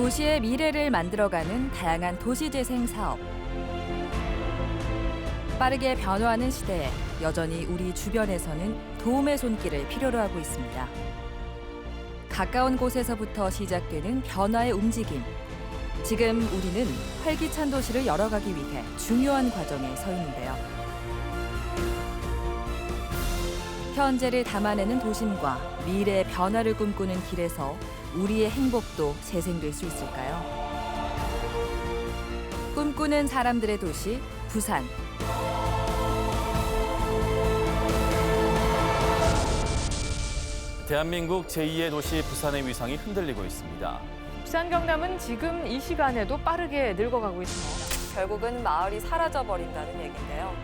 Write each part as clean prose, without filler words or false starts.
도시의 미래를 만들어가는 다양한 도시재생 사업. 빠르게 변화하는 시대에 여전히 우리 주변에서는 도움의 손길을 필요로 하고 있습니다. 가까운 곳에서부터 시작되는 변화의 움직임. 지금 우리는 활기찬 도시를 열어가기 위해 중요한 과정에 서 있는데요. 현재를 담아내는 도심과 미래의 변화를 꿈꾸는 길에서 우리의 행복도 재생될 수 있을까요? 꿈꾸는 사람들의 도시, 부산. 대한민국 제2의 도시 부산의 위상이 흔들리고 있습니다. 부산 경남은 지금 이 시간에도 빠르게 늙어가고 있습니다. 결국은 마을이 사라져버린다는 얘기인데요.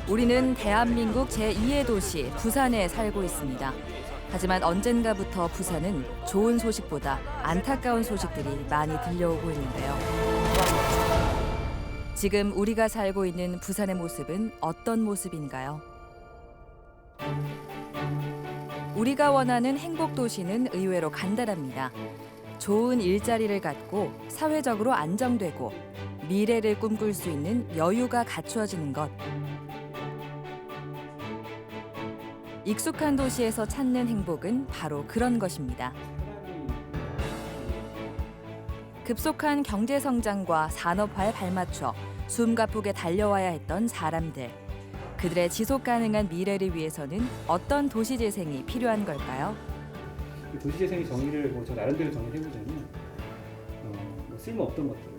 우리는 대한민국 제2의 도시 부산에 살고 있습니다. 하지만 언젠가부터 부산은 좋은 소식보다 안타까운 소식들이 많이 들려오고 있는데요. 지금 우리가 살고 있는 부산의 모습은 어떤 모습인가요? 우리가 원하는 행복 도시는 의외로 간단합니다. 좋은 일자리를 갖고 사회적으로 안정되고 미래를 꿈꿀 수 있는 여유가 갖추어지는 것. 익숙한 도시에서 찾는 행복은 바로 그런 것입니다. 급속한 경제 성장과 산업화에 발맞춰 숨가쁘게 달려와야 했던 사람들. 그들의 지속 가능한 미래를 위해서는 어떤 도시 재생이 필요한 걸까요? 도시 재생의 정의를 저 나름대로 정의를 해보자면 쓸모 없던 것들을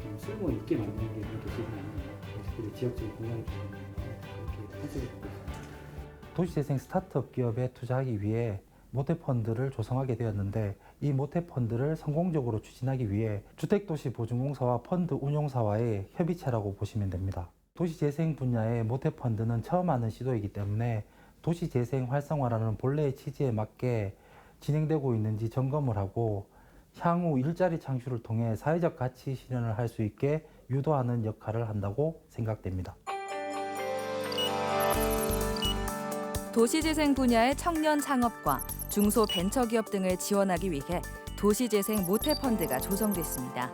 좀 쓸모 있게 만드는 게 도시 재생이 지역적인 공간을 주는 그렇게 컨셉을 보고 있습니다. 도시재생 스타트업 기업에 투자하기 위해 모태펀드를 조성하게 되었는데 이 모태펀드를 성공적으로 추진하기 위해 주택도시보증공사와 펀드 운용사와의 협의체라고 보시면 됩니다. 도시재생 분야의 모태펀드는 처음 하는 시도이기 때문에 도시재생 활성화라는 본래의 취지에 맞게 진행되고 있는지 점검을 하고 향후 일자리 창출을 통해 사회적 가치 실현을 할 수 있게 유도하는 역할을 한다고 생각됩니다. 도시재생 분야의 청년 창업과 중소벤처기업 등을 지원하기 위해 도시재생 모태펀드가 조성됐습니다.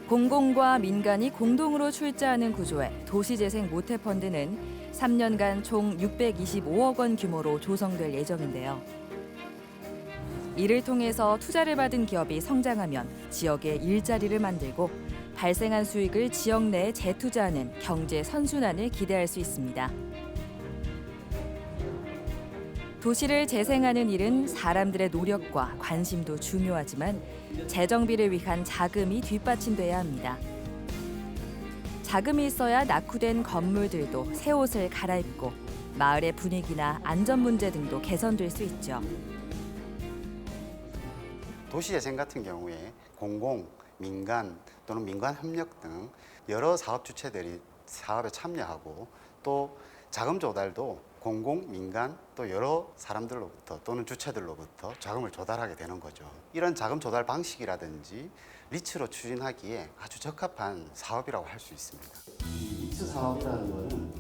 공공과 민간이 공동으로 출자하는 구조의 도시재생 모태펀드는 3년간 총 625억 원 규모로 조성될 예정인데요. 이를 통해서 투자를 받은 기업이 성장하면 지역에 일자리를 만들고 발생한 수익을 지역 내에 재투자하는 경제 선순환을 기대할 수 있습니다. 도시를 재생하는 일은 사람들의 노력과 관심도 중요하지만 재정비를 위한 자금이 뒷받침돼야 합니다. 자금이 있어야 낙후된 건물들도 새 옷을 갈아입고 마을의 분위기나 안전 문제 등도 개선될 수 있죠. 도시재생 같은 경우에 공공, 민간 또는 민간 협력 등 여러 사업 주체들이 사업에 참여하고 또 자금 조달도 공공, 민간 또 여러 사람들로부터 또는 주체들로부터 자금을 조달하게 되는 거죠. 이런 자금 조달 방식이라든지 리츠로 추진하기에 아주 적합한 사업이라고 할 수 있습니다. 이 리츠 사업이라는 것은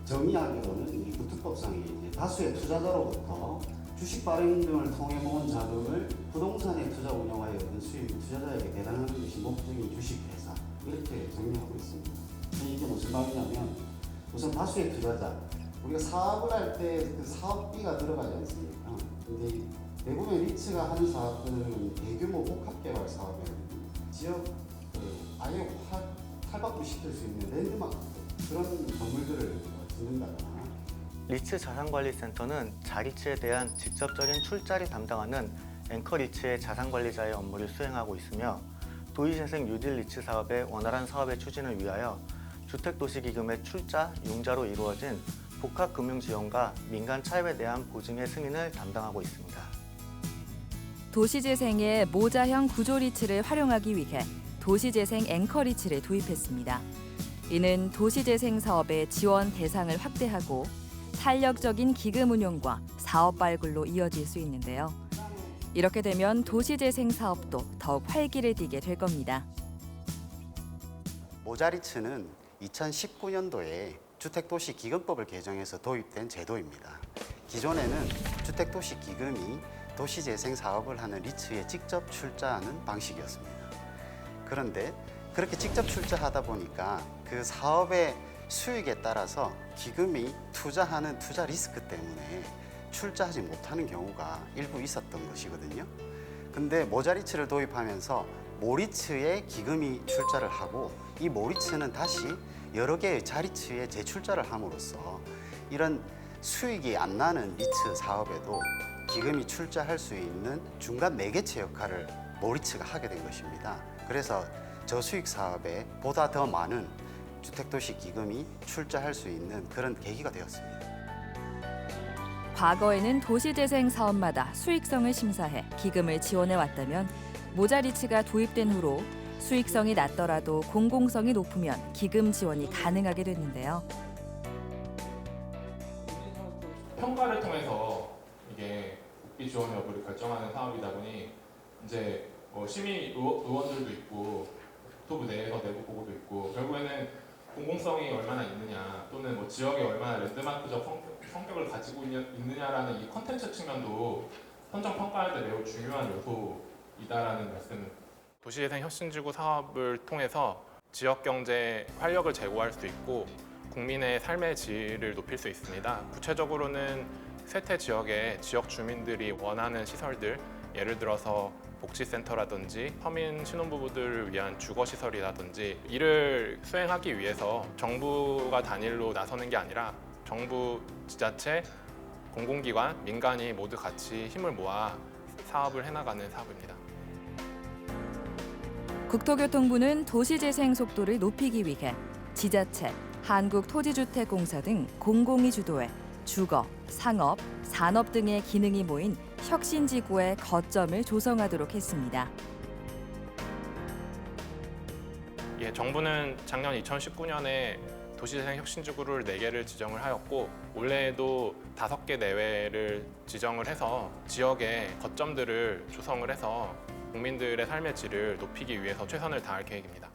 정의하기로는 국토법상에 다수의 투자자로부터 주식 발행 등을 통해 모은 자금을 부동산에 투자 운영하여 얻은 수익을 투자자에게 배당하는 것이 목적인 주식회사, 이렇게 정의하고 있습니다. 이게 무슨 말이냐면 우선 다수의 투자자, 우리가 사업을 할 때 그 사업비가 들어가지 않습니까? 근데 대부분 리츠가 하는 사업들은 대규모 복합개발 사업이거든요. 지역 아예 탈바꿈 시킬 수 있는 랜드마크 그런 건물들을 짓는다거나 리츠 자산관리센터는 자리츠에 대한 직접적인 출자를 담당하는 앵커 리츠의 자산관리자의 업무를 수행하고 있으며 도시재생 뉴딜 리츠 사업의 원활한 사업의 추진을 위하여 주택도시기금의 출자, 융자로 이루어진 복합금융지원과 민간 차입에 대한 보증의 승인을 담당하고 있습니다. 도시재생의 모자형 구조 리츠를 활용하기 위해 도시재생 앵커 리츠를 도입했습니다. 이는 도시재생 사업의 지원 대상을 확대하고 탄력적인 기금 운용과 사업 발굴로 이어질 수 있는데요. 이렇게 되면 도시재생 사업도 더욱 활기를 띠게 될 겁니다. 모자리츠는 2019년도에 주택도시기금법을 개정해서 도입된 제도입니다. 기존에는 주택도시기금이 도시재생 사업을 하는 리츠에 직접 출자하는 방식이었습니다. 그런데 그렇게 직접 출자하다 보니까 그 사업의 수익에 따라서 기금이 투자하는 투자 리스크 때문에 출자하지 못하는 경우가 일부 있었던 것이거든요. 근데 모자리츠를 도입하면서 모리츠에 기금이 출자를 하고 이 모리츠는 다시 여러 개의 자리츠에 재출자를 함으로써 이런 수익이 안 나는 리츠 사업에도 기금이 출자할 수 있는 중간 매개체 역할을 모리츠가 하게 된 것입니다. 그래서 저수익 사업에 보다 더 많은 주택도시 기금이 출자할 수 있는 그런 계기가 되었습니다. 과거에는 도시재생 사업마다 수익성을 심사해 기금을 지원해 왔다면 모자리츠가 도입된 후로 수익성이 낮더라도 공공성이 높으면 기금 지원이 가능하게 됐는데요. 평가를 통해서 이게 국비 지원 여부를 결정하는 사업이다 보니 이제 시민 의원들도 있고 국토부 내에서 내부 보고도 있고 결국에는 공공성이 얼마나 있느냐 또는 뭐 지역에 얼마나 랜드마크적 성격을 가지고 있느냐라는 이 컨텐츠 측면도 선정 평가할 때 매우 중요한 요소이다라는 말씀. 도시재생 혁신지구 사업을 통해서 지역 경제 활력을 제고할 수 있고 국민의 삶의 질을 높일 수 있습니다. 구체적으로는 쇠퇴 지역의 지역 주민들이 원하는 시설들, 예를 들어서 복지센터라든지 서민 신혼부부들을 위한 주거시설이라든지 이를 수행하기 위해서 정부가 단일로 나서는 게 아니라 정부, 지자체, 공공기관, 민간이 모두 같이 힘을 모아 사업을 해나가는 사업입니다. 국토교통부는 도시재생 속도를 높이기 위해 지자체, 한국토지주택공사 등 공공이 주도해 주거, 상업, 산업 등의 기능이 모인 혁신지구의 거점을 조성하도록 했습니다. 정부는 작년 2019년에 도시재생 혁신지구를 4개를 지정을 하였고 올해에도 5개 내외를 지정을 해서 지역의 거점들을 조성을 해서 국민들의 삶의 질을 높이기 위해서 최선을 다할 계획입니다.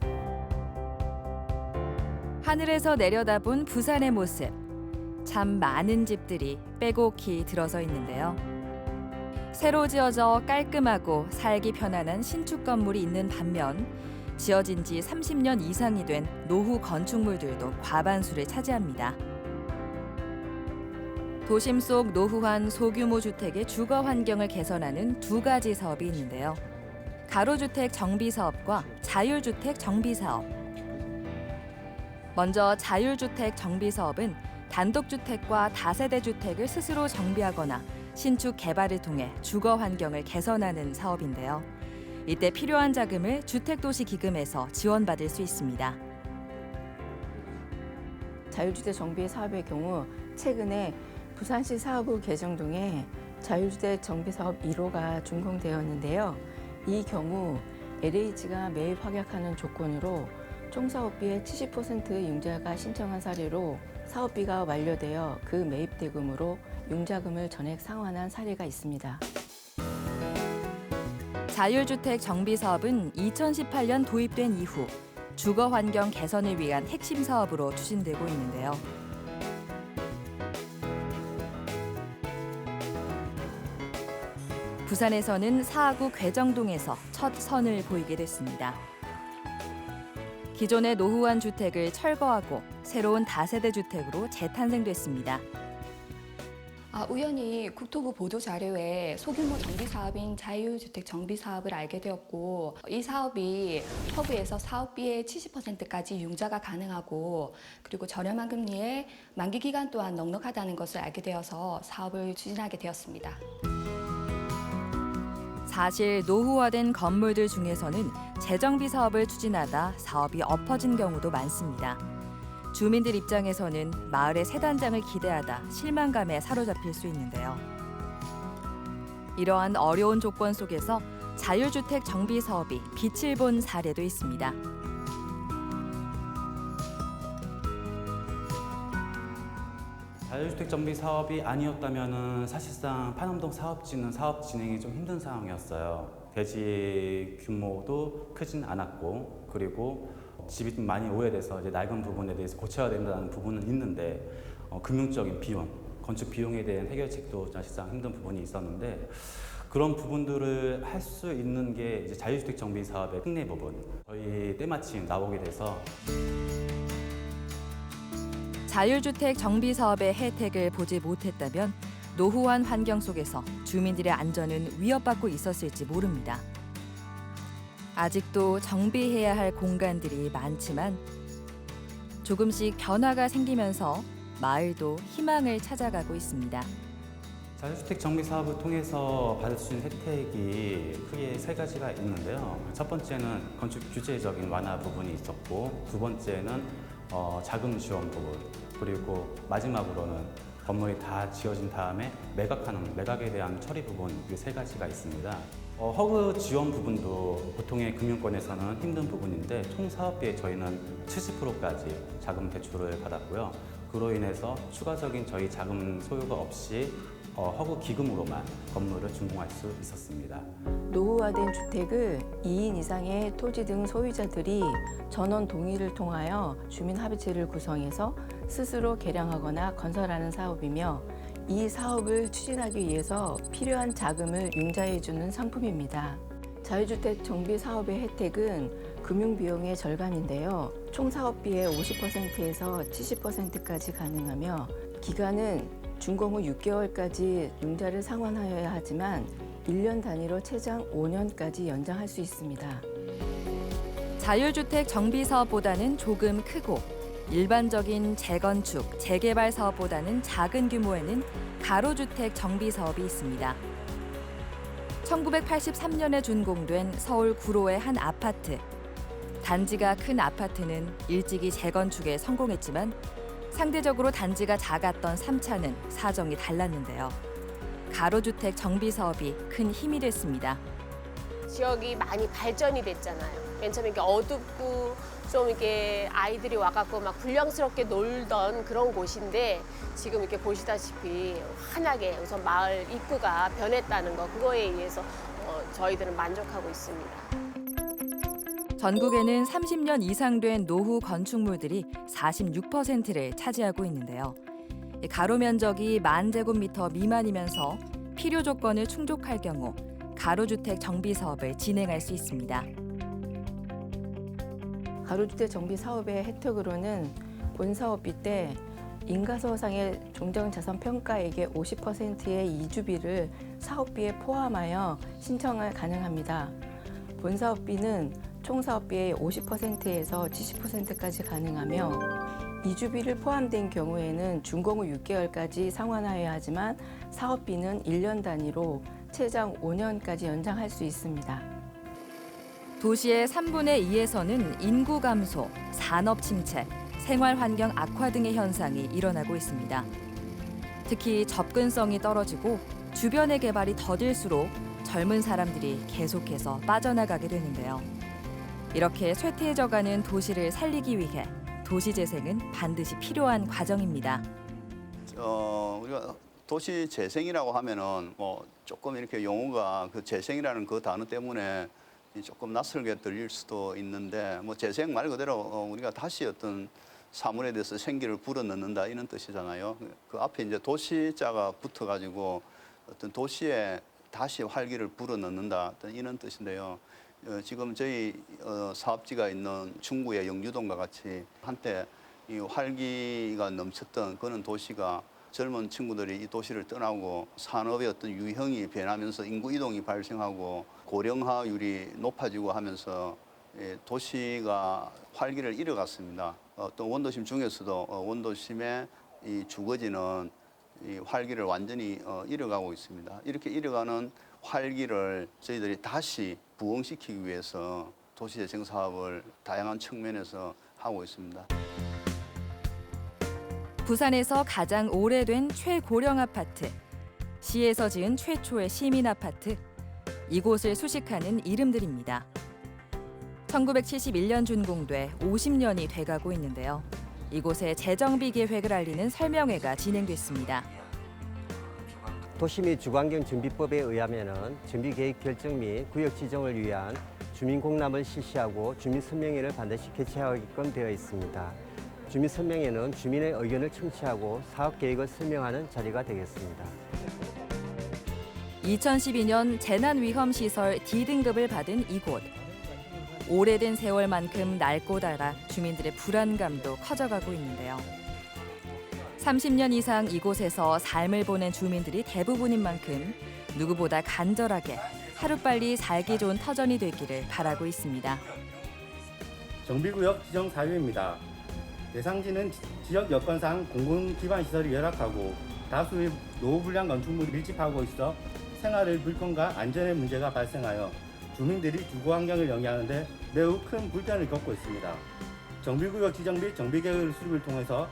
하늘에서 내려다본 부산의 모습. 참 많은 집들이 빼곡히 들어서 있는데요. 새로 지어져 깔끔하고 살기 편안한 신축 건물이 있는 반면 지어진 지 30년 이상이 된 노후 건축물들도 과반수를 차지합니다. 도심 속 노후한 소규모 주택의 주거 환경을 개선하는 2가지 사업이 있는데요. 가로주택 정비 사업과 자율주택 정비 사업. 먼저 자율주택 정비 사업은 단독주택과 다세대 주택을 스스로 정비하거나 신축 개발을 통해 주거 환경을 개선하는 사업인데요. 이때 필요한 자금을 주택도시기금에서 지원받을 수 있습니다. 자율주택 정비 사업의 경우 최근에 부산시 사업부 개정동에 자율주택 정비 사업 1호가 준공되었는데요. 이 경우 LH가 매입 확약하는 조건으로 총사업비의 70% 융자가 신청한 사례로 사업비가 완료되어 그 매입 대금으로 융자금을 전액 상환한 사례가 있습니다. 자율주택 정비 사업은 2018년 도입된 이후 주거 환경 개선을 위한 핵심 사업으로 추진되고 있는데요. 부산에서는 사하구 괴정동에서 첫 선을 보이게 됐습니다. 기존의 노후한 주택을 철거하고 새로운 다세대 주택으로 재탄생됐습니다. 우연히 국토부 보도 자료에 소규모 정비 사업인 자율주택 정비 사업을 알게 되었고 이 사업이 허브에서 사업비의 70%까지 융자가 가능하고 그리고 저렴한 금리에 만기 기간 또한 넉넉하다는 것을 알게 되어서 사업을 추진하게 되었습니다. 사실 노후화된 건물들 중에서는 재정비 사업을 추진하다 사업이 엎어진 경우도 많습니다. 주민들 입장에서는 마을의 새 단장을 기대하다 실망감에 사로잡힐 수 있는데요. 이러한 어려운 조건 속에서 자율주택 정비 사업이 빛을 본 사례도 있습니다. 자율주택 정비 사업이 아니었다면 사실상 판암동 사업지는 사업 진행이 좀 힘든 상황이었어요. 대지 규모도 크진 않았고 그리고 집이 좀 많이 오래돼서 이제 낡은 부분에 대해서 고쳐야 된다는 부분은 있는데 금융적인 비용, 건축 비용에 대한 해결책도 사실상 힘든 부분이 있었는데 그런 부분들을 할 수 있는 게 이제 자유주택 정비 사업의 특례 부분. 저희 때마침 나오게 돼서 자율주택 정비 사업의 혜택을 보지 못했다면 노후한 환경 속에서 주민들의 안전은 위협받고 있었을지 모릅니다. 아직도 정비해야 할 공간들이 많지만 조금씩 변화가 생기면서 마을도 희망을 찾아가고 있습니다. 자유주택 정비 사업을 통해서 받을 수 있는 혜택이 크게 세 가지가 있는데요. 첫 번째는 건축 규제적인 완화 부분이 있었고, 두 번째는 자금 지원 부분, 그리고 마지막으로는 건물이 다 지어진 다음에 매각에 대한 처리 부분, 이 세 가지가 있습니다. 허그 지원 부분도 보통의 금융권에서는 힘든 부분인데 총 사업비에 저희는 70%까지 자금 대출을 받았고요. 그로 인해서 추가적인 저희 자금 소요가 없이 허그 기금으로만 건물을 준공할 수 있었습니다. 노후화된 주택을 2인 이상의 토지 등 소유자들이 전원 동의를 통하여 주민합의체를 구성해서 스스로 개량하거나 건설하는 사업이며 이 사업을 추진하기 위해서 필요한 자금을 융자해주는 상품입니다. 자유주택 정비 사업의 혜택은 금융비용의 절감인데요. 총 사업비의 50%에서 70%까지 가능하며 기간은 준공 후 6개월까지 융자를 상환하여야 하지만 1년 단위로 최장 5년까지 연장할 수 있습니다. 자율주택 정비 사업보다는 조금 크고 일반적인 재건축, 재개발 사업보다는 작은 규모에는 가로주택 정비 사업이 있습니다. 1983년에 준공된 서울 구로의 한 아파트. 단지가 큰 아파트는 일찍이 재건축에 성공했지만 상대적으로 단지가 작았던 3차는 사정이 달랐는데요. 가로주택 정비 사업이 큰 힘이 됐습니다. 지역이 많이 발전이 됐잖아요. 맨 처음에 이렇게 어둡고 좀 이렇게 아이들이 와갖고 막 불량스럽게 놀던 그런 곳인데 지금 이렇게 보시다시피 환하게 우선 마을 입구가 변했다는 거, 그거에 의해서 저희들은 만족하고 있습니다. 전국에는 30년 이상 된 노후 건축물들이 46%를 차지하고 있는데요. 가로 면적이 10,000제곱미터 미만이면서 필요 조건을 충족할 경우 가로주택 정비 사업을 진행할 수 있습니다. 가로주택 정비 사업의 혜택으로는 본 사업비 때 인가서상의 종전자산평가액의 50%의 이주비를 사업비에 포함하여 신청을 가능합니다. 본 사업비는 총 사업비의 50%에서 70%까지 가능하며 이주비를 포함된 경우에는 준공 후 6개월까지 상환하여야 하지만 사업비는 1년 단위로 최장 5년까지 연장할 수 있습니다. 도시의 3분의 2에서는 인구 감소, 산업 침체, 생활 환경 악화 등의 현상이 일어나고 있습니다. 특히 접근성이 떨어지고 주변의 개발이 더딜수록 젊은 사람들이 계속해서 빠져나가게 되는데요. 이렇게 쇠퇴해져가는 도시를 살리기 위해 도시재생은 반드시 필요한 과정입니다. 우리가 도시 재생이라고 하면은 뭐 조금 이렇게 용어가 그 재생이라는 그 단어 때문에 조금 낯설게 들릴 수도 있는데 뭐 재생 말 그대로 우리가 다시 어떤 사물에 대해서 생기를 불어넣는다 이런 뜻이잖아요. 그 앞에 이제 도시자가 붙어가지고 어떤 도시에 다시 활기를 불어넣는다 어떤 이런 뜻인데요. 지금 저희 사업지가 있는 중구의 영주동과 같이 한때 이 활기가 넘쳤던 그런 도시가 젊은 친구들이 이 도시를 떠나고 산업의 어떤 유형이 변하면서 인구 이동이 발생하고 고령화율이 높아지고 하면서 도시가 활기를 잃어갔습니다. 또 원도심 중에서도 원도심의 이 주거지는 이 활기를 완전히 잃어가고 있습니다. 이렇게 잃어가는 활기를 저희들이 다시 부흥시키기 위해서 도시재생 사업을 다양한 측면에서 하고 있습니다. 부산에서 가장 오래된 최고령 아파트, 시에서 지은 최초의 시민 아파트, 이곳을 수식하는 이름들입니다. 1971년 준공돼 50년이 돼가고 있는데요. 이곳의 재정비 계획을 알리는 설명회가 진행됐습니다. 도시 및 주거환경 준비법에 의하면 준비계획 결정 및 구역 지정을 위한 주민공람을 실시하고 주민설명회를 반드시 개최하게끔 되어 있습니다. 주민 설명회는 주민의 의견을 청취하고 사업 계획을 설명하는 자리가 되겠습니다. 2012년 재난위험시설 D등급을 받은 이곳. 오래된 세월만큼 낡고 닳아 주민들의 불안감도 커져가고 있는데요. 30년 이상 이곳에서 삶을 보낸 주민들이 대부분인 만큼 누구보다 간절하게 하루빨리 살기 좋은 터전이 되기를 바라고 있습니다. 정비구역 지정 사유입니다. 대상지는 지역 여건상 공공기반시설이 열악하고 다수의 노후불량 건축물이 밀집하고 있어 생활의 물건과 안전의 문제가 발생하여 주민들이 주거환경을 영위하는 데 매우 큰 불편을 겪고 있습니다. 정비구역 지정 및 정비계획 수립을 통해서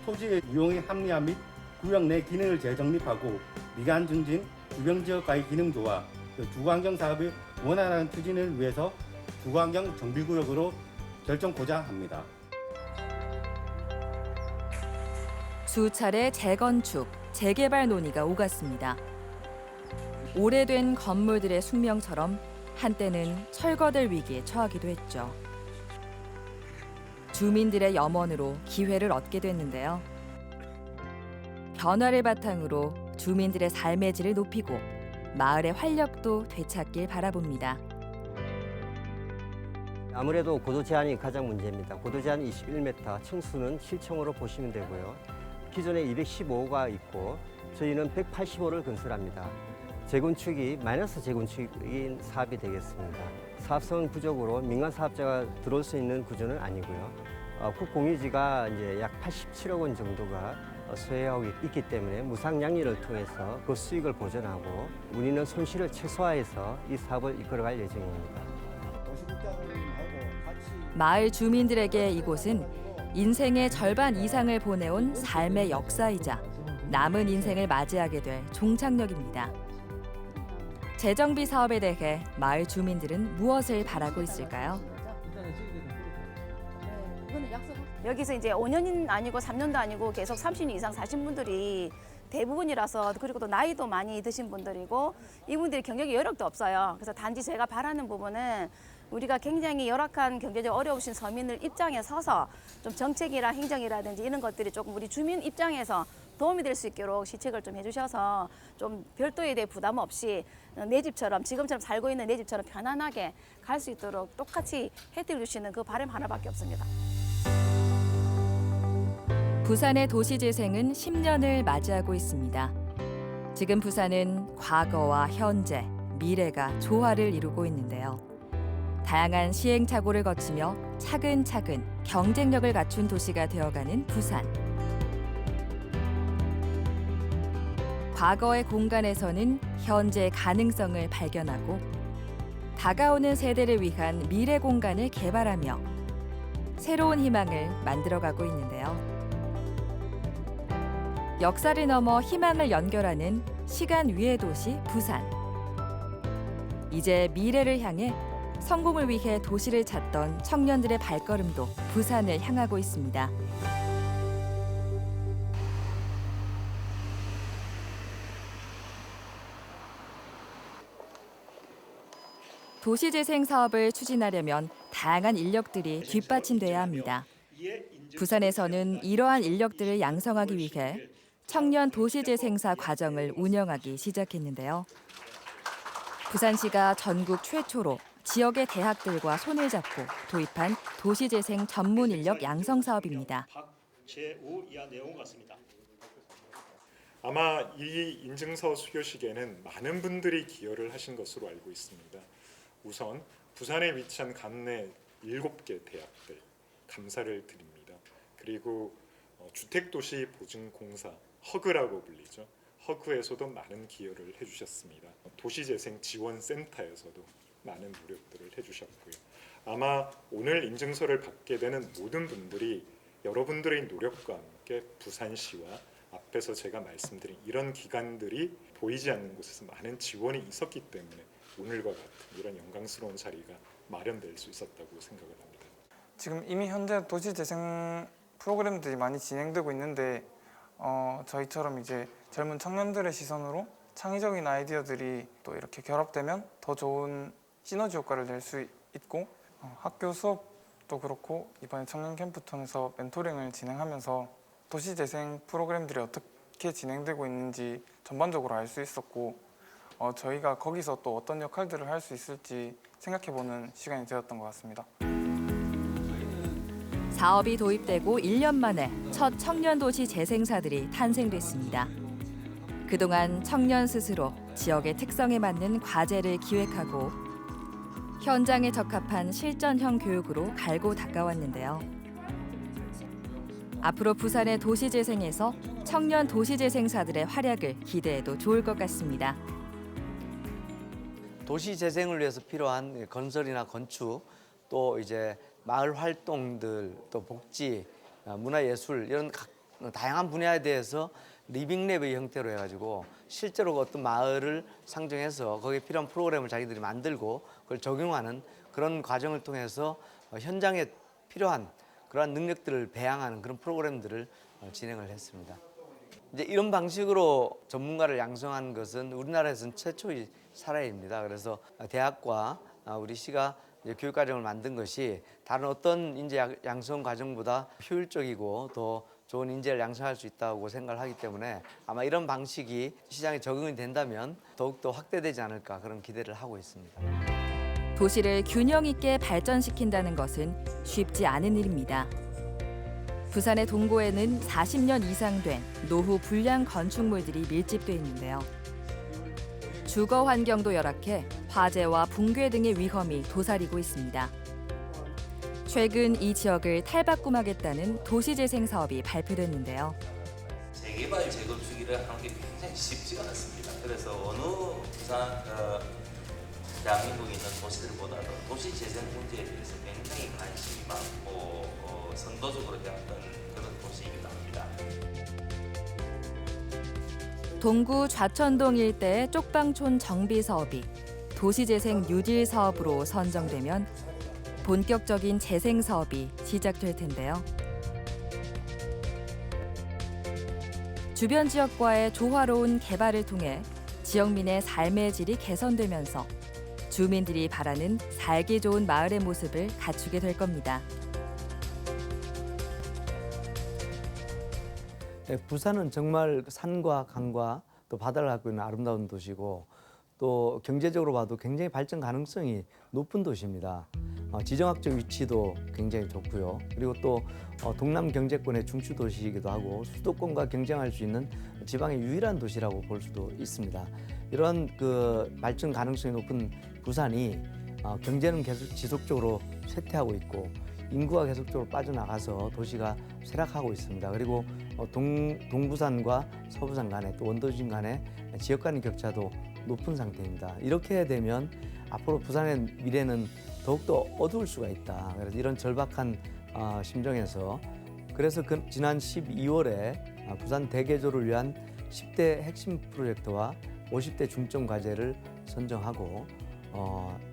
토지의 이용의 합리화 및 구역 내 기능을 재정립하고 미관 증진, 주변 지역과의 기능 조화, 주거환경 사업의 원활한 추진을 위해서 주거환경 정비구역으로 결정코자 합니다. 수차례 재건축, 재개발 논의가 오갔습니다. 오래된 건물들의 숙명처럼 한때는 철거될 위기에 처하기도 했죠. 주민들의 염원으로 기회를 얻게 됐는데요. 변화를 바탕으로 주민들의 삶의 질을 높이고 마을의 활력도 되찾길 바라봅니다. 아무래도 고도 제한이 가장 문제입니다. 고도 제한 21m, 층수는 7층으로 보시면 되고요. 기존에 215호가 있고 저희는 185를 건설합니다. 재건축이 마이너스 재건축인 사업이 되겠습니다. 사업성 부족으로 민간 사업자가 들어올 수 있는 구조는 아니고요. 국공유지가 이제 약 87억 원 정도가 소요하고 있기 때문에 무상양리를 통해서 그 수익을 보전하고 우리는 손실을 최소화해서 이 사업을 이끌어갈 예정입니다. 마을 주민들에게 이곳은 인생의 절반 이상을 보내온 삶의 역사이자 남은 인생을 맞이하게 될 종착역입니다. 재정비 사업에 대해 마을 주민들은 무엇을 바라고 있을까요? 여기서 이제 5년이 아니고 3년도 아니고 계속 30년 이상 사신 분들이 대부분이라서, 그리고 또 나이도 많이 드신 분들이고 이분들이 경력이 여력도 없어요. 그래서 단지 제가 바라는 부분은 우리가 굉장히 열악한 경제적 어려우신 서민들 입장에 서서 좀 정책이나 행정이라든지 이런 것들이 조금 우리 주민 입장에서 도움이 될 수 있도록 시책을 좀 해주셔서 좀 별도에 대해 부담 없이 내 집처럼, 지금처럼 살고 있는 내 집처럼 편안하게 갈 수 있도록 똑같이 혜택을 주시는 그 바람 하나밖에 없습니다. 부산의 도시재생은 10년을 맞이하고 있습니다. 지금 부산은 과거와 현재, 미래가 조화를 이루고 있는데요. 다양한 시행착오를 거치며 차근차근 경쟁력을 갖춘 도시가 되어가는 부산. 과거의 공간에서는 현재의 가능성을 발견하고 다가오는 세대를 위한 미래 공간을 개발하며 새로운 희망을 만들어가고 있는데요. 역사를 넘어 희망을 연결하는 시간 위의 도시 부산. 이제 미래를 향해 성공을 위해 도시를 찾던 청년들의 발걸음도 부산을 향하고 있습니다. 도시재생 사업을 추진하려면 다양한 인력들이 뒷받침돼야 합니다. 부산에서는 이러한 인력들을 양성하기 위해 청년 도시재생사 과정을 운영하기 시작했는데요. 부산시가 전국 최초로 지역의 대학들과 손을 잡고 도입한 도시재생 전문 인력 양성 사업입니다. 제5 이하 내용 같습니다. 아마 이 인증서 수료식에는 많은 분들이 기여를 하신 것으로 알고 있습니다. 우선 부산에 위치한 관내 7개 대학들 감사를 드립니다. 그리고 주택도시보증공사 허그라고 불리죠. 허그에서도 많은 기여를 해주셨습니다. 도시재생지원센터에서도 많은 노력들을 해주셨고요. 아마 오늘 인증서를 받게 되는 모든 분들이 여러분들의 노력과 함께 부산시와 앞에서 제가 말씀드린 이런 기관들이 보이지 않는 곳에서 많은 지원이 있었기 때문에 오늘과 같은 이런 영광스러운 자리가 마련될 수 있었다고 생각을 합니다. 지금 이미 현재 도시재생 프로그램들이 많이 진행되고 있는데 저희처럼 이제 젊은 청년들의 시선으로 창의적인 아이디어들이 또 이렇게 결합되면 더 좋은 시너지 효과를 낼 수 있고 학교 수업 캠프도 그렇고 이번에 청년 캠프 통해서 멘토링을 진행하면서 도시재생 프로그램들이 어떻게 진행되고 있는지 전반적으로 알 수 있었고 저희가 거기서 또 어떤 역할들을 할 수 있을지 생각해보는 시간이 되었던 것 같습니다. 사업이 도입되고 1년 만에 첫 청년도시 재생사들이 탄생됐습니다. 그동안 청년 스스로 지역의 특성에 맞는 과제를 기획하고 현장에 적합한 실전형 교육으로 갈고 닦아왔는데요. 앞으로 부산의 도시재생에서 청년 도시재생사들의 활약을 기대해도 좋을 것 같습니다. 도시 재생을 위해서 필요한 건설이나 건축, 또 이제 마을 활동들, 또 복지, 문화예술 이런 다양한 분야에 대해서 리빙랩의 형태로 해가지고 실제로 어떤 마을을 상정해서 거기에 필요한 프로그램을 자기들이 만들고 그걸 적용하는 그런 과정을 통해서 현장에 필요한 그러한 능력들을 배양하는 그런 프로그램들을 진행을 했습니다. 이제 이런 방식으로 전문가를 양성한 것은 우리나라에서는 최초의 사례입니다. 그래서 대학과 우리 시가 교육과정을 만든 것이 다른 어떤 인재 양성 과정보다 효율적이고 더 좋은 인재를 양성할 수 있다고 생각을 하기 때문에 아마 이런 방식이 시장에 적응이 된다면 더욱더 확대되지 않을까 그런 기대를 하고 있습니다. 도시를 균형 있게 발전시킨다는 것은 쉽지 않은 일입니다. 부산의 동구에는 40년 이상 된 노후 불량 건축물들이 밀집돼 있는데요. 주거 환경도 열악해 화재와 붕괴 등의 위험이 도사리고 있습니다. 최근 이 지역을 탈바꿈하겠다는 도시재생 사업이 발표됐는데요. 재개발 재건축을 하는 게 굉장히 쉽지가 않습니다. 그래서 어느 부산 대한민국에 있는 도시들보다도 도시재생 문제에 대해서 굉장히 관심이 많고 선도적으로 해왔던 그런 도시이기도 합니다. 동구 좌천동 일대의 쪽방촌 정비 사업이 도시재생 뉴딜 사업으로 선정되면 본격적인 재생 사업이 시작될 텐데요. 주변 지역과의 조화로운 개발을 통해 지역민의 삶의 질이 개선되면서 주민들이 바라는 살기 좋은 마을의 모습을 갖추게 될 겁니다. 부산은 정말 산과 강과 또 바다를 갖고 있는 아름다운 도시고 또 경제적으로 봐도 굉장히 발전 가능성이 높은 도시입니다. 지정학적 위치도 굉장히 좋고요. 그리고 또 동남 경제권의 중추 도시이기도 하고 수도권과 경쟁할 수 있는 지방의 유일한 도시라고 볼 수도 있습니다. 이런 그 발전 가능성이 높은 부산이 경제는 계속 지속적으로 쇠퇴하고 있고 인구가 계속적으로 빠져나가서 도시가 쇠락하고 있습니다. 그리고 동부산과 서부산 간에 또 원도심 간에 지역 간의 격차도 높은 상태입니다. 이렇게 되면 앞으로 부산의 미래는 더욱더 어두울 수가 있다. 그래서 이런 절박한 심정에서 그래서 지난 12월에 부산 대개조를 위한 10대 핵심 프로젝트와 50대 중점 과제를 선정하고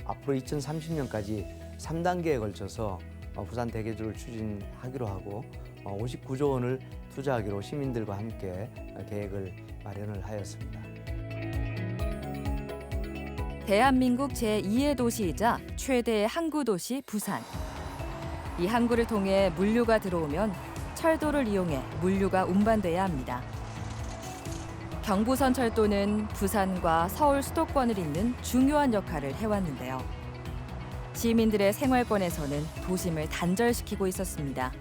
앞으로 2030년까지 3단계에 걸쳐서 부산 대개조를 추진하기로 하고 59조 원을 투자하기로 시민들과 함께 계획을 마련을 하였습니다. 대한민국 제2의 도시이자 최대의 항구 도시 부산. 이 항구를 통해 물류가 들어오면 철도를 이용해 물류가 운반돼야 합니다. 경부선 철도는 부산과 서울 수도권을 잇는 중요한 역할을 해왔는데요. 시민들의 생활권에서는 도심을 단절시키고 있었습니다.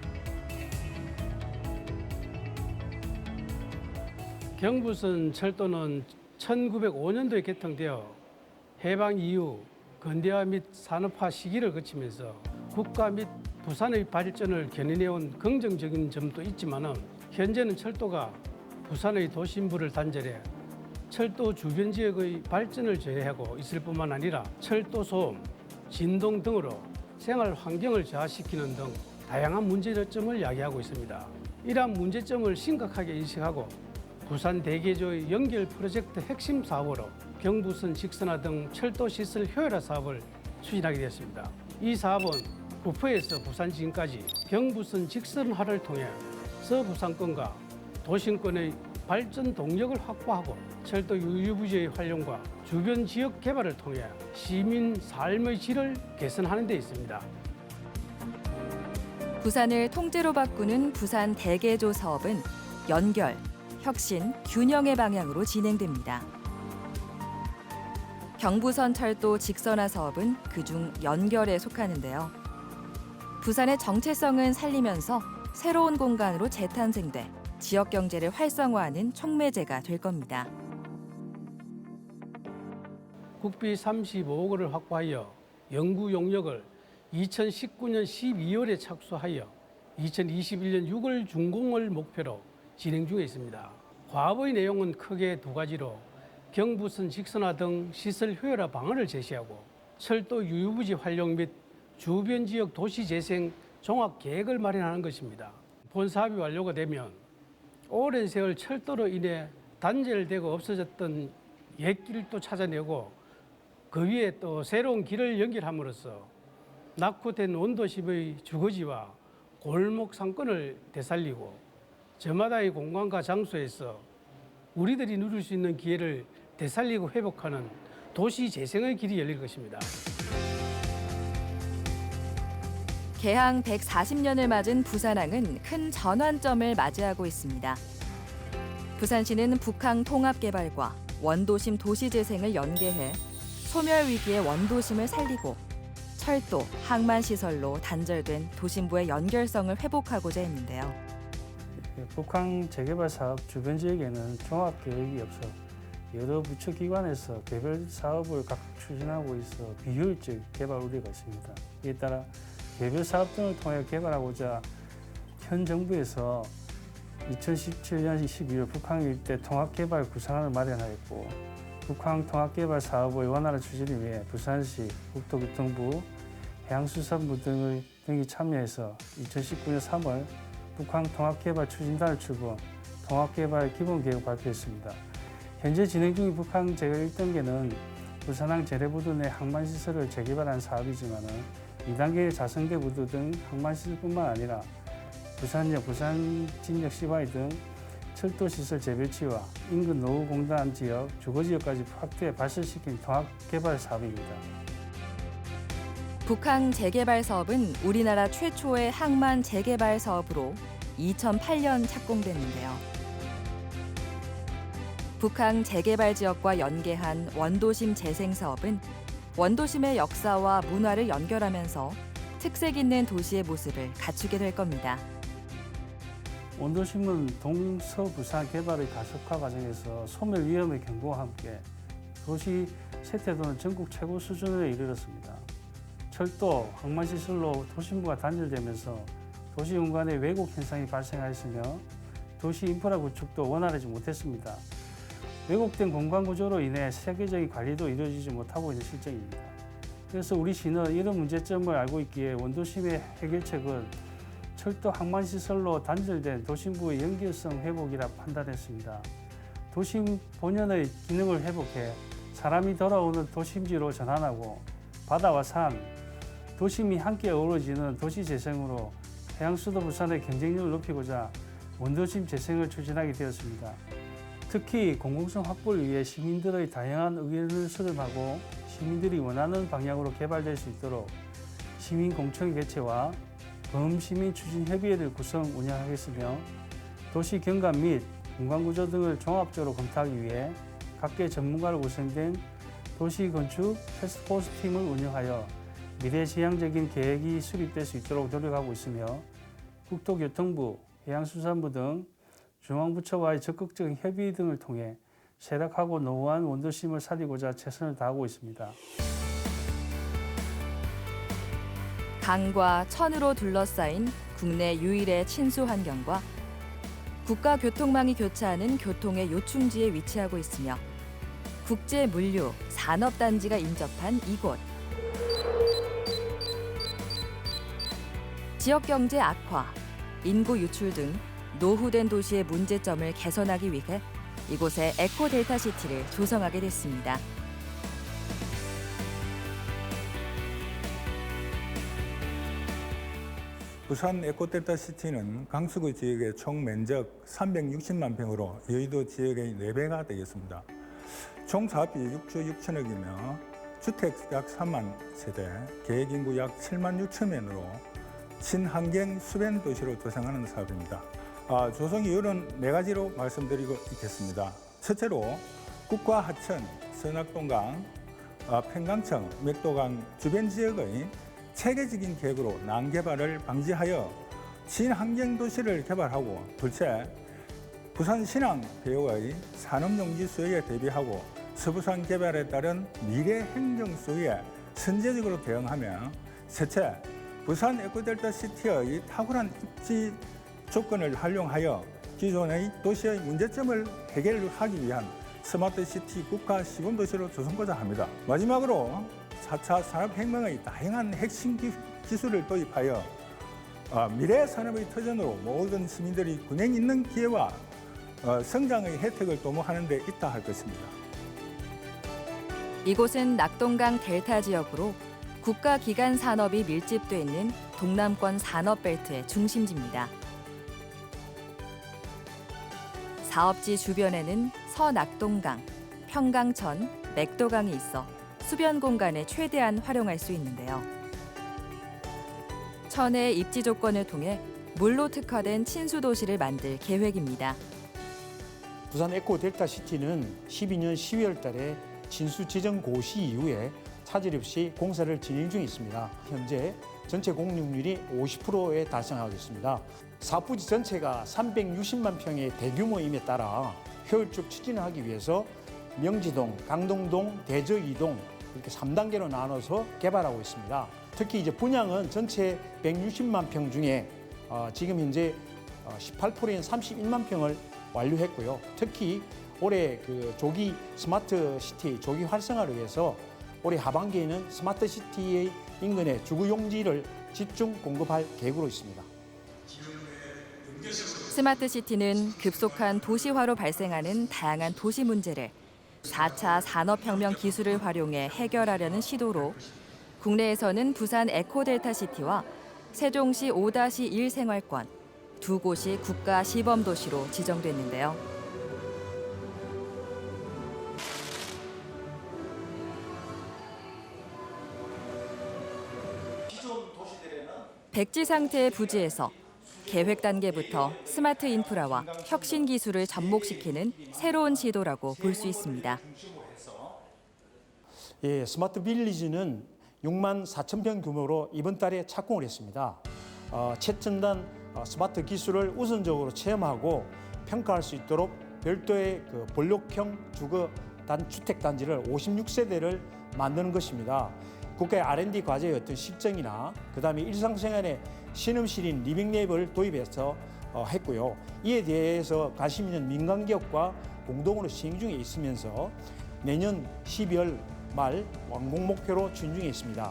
경부선 철도는 1905년도에 개통되어 해방 이후 근대화 및 산업화 시기를 거치면서 국가 및 부산의 발전을 견인해온 긍정적인 점도 있지만 현재는 철도가 부산의 도심부를 단절해 철도 주변 지역의 발전을 저해하고 있을 뿐만 아니라 철도 소음, 진동 등으로 생활 환경을 저하시키는 등 다양한 문제점을 야기하고 있습니다. 이러한 문제점을 심각하게 인식하고 부산 대개조의 연결 프로젝트 핵심 사업으로 경부선 직선화 등 철도 시설 효율화 사업을 추진하게 되었습니다. 이 사업은 구포에서 부산 지금까지 경부선 직선화를 통해 서부산권과 도심권의 발전 동력을 확보하고 철도 유유부지의 활용과 주변 지역 개발을 통해 시민 삶의 질을 개선하는 데 있습니다. 부산을 통째로 바꾸는 부산 대개조 사업은 연결, 혁신, 균형의 방향으로 진행됩니다. 경부선 철도 직선화 사업은 그중 연결에 속하는데요. 부산의 정체성은 살리면서 새로운 공간으로 재탄생돼 지역 경제를 활성화하는 촉매제가 될 겁니다. 국비 35억 원을 확보하여 연구 용역을 2019년 12월에 착수하여 2021년 6월 준공을 목표로 진행 중에 있습니다. 과업의 내용은 크게 두 가지로 경부선 직선화 등 시설 효율화 방안을 제시하고 철도 유유부지 활용 및 주변 지역 도시 재생 종합 계획을 마련하는 것입니다. 본 사업이 완료가 되면 오랜 세월 철도로 인해 단절되고 없어졌던 옛길도 찾아내고 그 위에 또 새로운 길을 연결함으로써 낙후된 원도심의 주거지와 골목 상권을 되살리고 저마다의 공간과 장소에서 우리들이 누릴 수 있는 기회를 되살리고 회복하는 도시 재생의 길이 열릴 것입니다. 개항 140년을 맞은 부산항은 큰 전환점을 맞이하고 있습니다. 부산시는 북항 통합개발과 원도심 도시재생을 연계해 소멸 위기의 원도심을 살리고 철도, 항만시설로 단절된 도심부의 연결성을 회복하고자 했는데요. 북항 재개발 사업 주변 지역에는 종합계획이 없어 여러 부처 기관에서 개별 사업을 각각 추진하고 있어 비효율적 개발 우려가 있습니다. 이에 따라 개별 사업 등을 통해 개발하고자 현 정부에서 2017년 12월 북항 일대 통합개발 구상안을 마련하였고 북항 통합개발 사업의 원활한 추진을 위해 부산시, 국토교통부, 해양수산부 등이 참여해서 2019년 3월 북항 통합개발 추진단을 출범 통합개발 기본계획을 발표했습니다. 현재 진행 중인 북항 재개발 1단계는 부산항 재래부두 내 항만시설을 재개발한 사업이지만 2단계의 자성대 부두 등 항만시설뿐만 아니라 부산역, 부산진역 시바이 등 철도시설 재배치와 인근 노후공단 지역, 주거지역까지 확대 발전시킨 통합개발 사업입니다. 북항 재개발 사업은 우리나라 최초의 항만 재개발 사업으로 2008년 착공됐는데요. 북항 재개발 지역과 연계한 원도심 재생 사업은 원도심의 역사와 문화를 연결하면서 특색 있는 도시의 모습을 갖추게 될 겁니다. 원도심은 동서부산 개발의 가속화 과정에서 소멸 위험의 경고와 함께 도시 세태도는 전국 최고 수준에 이르렀습니다. 철도, 항만시설로 도심부가 단절되면서 도시 공간에 왜곡 현상이 발생하였으며 도시 인프라 구축도 원활하지 못했습니다. 왜곡된 공간 구조로 인해 세계적인 관리도 이루어지지 못하고 있는 실정입니다. 그래서 우리 시는 이런 문제점을 알고 있기에 원도심의 해결책은 철도 항만시설로 단절된 도심부의 연결성 회복이라 판단했습니다. 도심 본연의 기능을 회복해 사람이 돌아오는 도심지로 전환하고 바다와 산, 도심이 함께 어우러지는 도시재생으로 해양수도 부산의 경쟁력을 높이고자 원도심 재생을 추진하게 되었습니다. 특히 공공성 확보를 위해 시민들의 다양한 의견을 수렴하고 시민들이 원하는 방향으로 개발될 수 있도록 시민공청 개최와 범시민 추진협의회를 구성 운영하겠으며 도시 경관 및 공간구조 등을 종합적으로 검토하기 위해 각계 전문가로 구성된 도시건축 테스크포스 팀을 운영하여 미래지향적인 계획이 수립될 수 있도록 노력하고 있으며 국토교통부, 해양수산부 등 중앙부처와의 적극적인 협의 등을 통해 쇠락하고 노후한 원도심을 살리고자 최선을 다하고 있습니다. 강과 천으로 둘러싸인 국내 유일의 친수 환경과 국가 교통망이 교차하는 교통의 요충지에 위치하고 있으며 국제 물류 산업단지가 인접한 이곳. 지역 경제 악화, 인구 유출 등 노후된 도시의 문제점을 개선하기 위해 이곳에 에코델타시티를 조성하게 됐습니다. 부산 에코델타시티는 강수구 지역의 총 면적 360만 평으로 여의도 지역의 4배가 되겠습니다. 총 사업비 6조 6천억이며 주택 약 3만 세대, 계획 인구 약 7만 6천 명으로 친환경 수변 도시로 조성하는 사업입니다. 조성 이유는 4가지로 말씀드리고 있겠습니다. 첫째로 국가 하천, 선악동강, 평강청, 맥도강 주변 지역의 체계적인 계획으로 난개발을 방지하여 친환경 도시를 개발하고, 둘째, 부산 신항 배후의 산업용지 수요에 대비하고 서부산 개발에 따른 미래 행정 수요에 선제적으로 대응하며, 셋째, 부산 에코델타 시티의 탁월한 입지 조건을 활용하여 기존의 도시의 문제점을 해결하기 위한 스마트 시티 국가 시범도시로 조성하고자 합니다. 마지막으로 4차 산업혁명의 다양한 핵심 기술을 도입하여 미래 산업의 터전으로 모든 시민들이 균형 있는 기회와 성장의 혜택을 도모하는 데 있다 할 것입니다. 이곳은 낙동강 델타 지역으로 국가기관 산업이 밀집돼 있는 동남권 산업벨트의 중심지입니다. 사업지 주변에는 서낙동강, 평강천, 맥도강이 있어 수변 공간을 최대한 활용할 수 있는데요. 천혜의 입지 조건을 통해 물로 특화된 친수도시를 만들 계획입니다. 부산 에코 델타 시티는 12년 12월 달에 진수 지정 고시 이후에 차질 없이 공사를 진행 중에 있습니다. 현재 전체 공룡률이 50%에 달성하고 있습니다. 사업부지 전체가 360만 평의 대규모임에 따라 효율적 추진을 하기 위해서 명지동, 강동동, 대저 2동 이렇게 3단계로 나눠서 개발하고 있습니다. 특히 이제 분양은 전체 160만 평 중에 지금 현재 18%인 31만 평을 완료했고요. 특히 올해 그 조기 스마트 시티 조기 활성화를 위해서 올해 하반기에는 스마트 시티의 인근에 주거 용지를 집중 공급할 계획으로 있습니다. 스마트 시티는 급속한 도시화로 발생하는 다양한 도시 문제를 4차 산업혁명 기술을 활용해 해결하려는 시도로 국내에서는 부산 에코델타 시티와 세종시 5-1 생활권 두 곳이 국가 시범도시로 지정됐는데요. 백지 상태의 부지에서 계획 단계부터 스마트 인프라와 혁신 기술을 접목시키는 새로운 시도라고 볼 수 있습니다. 예, 스마트 빌리지는 6만 4천 평 규모로 이번 달에 착공을 했습니다. 최첨단 스마트 기술을 우선적으로 체험하고 평가할 수 있도록 별도의 그 블록형 주택 단지를 56세대를 만드는 것입니다. 국가의 R&D 과제의 어떤 실정이나 그다음에 일상생활에 신음실인 리빙랩을 도입해서 했고요. 이에 대해서 관심 있는 민간 기업과 공동으로 시행 중에 있으면서 내년 12월 말 완공 목표로 추진 중에 있습니다.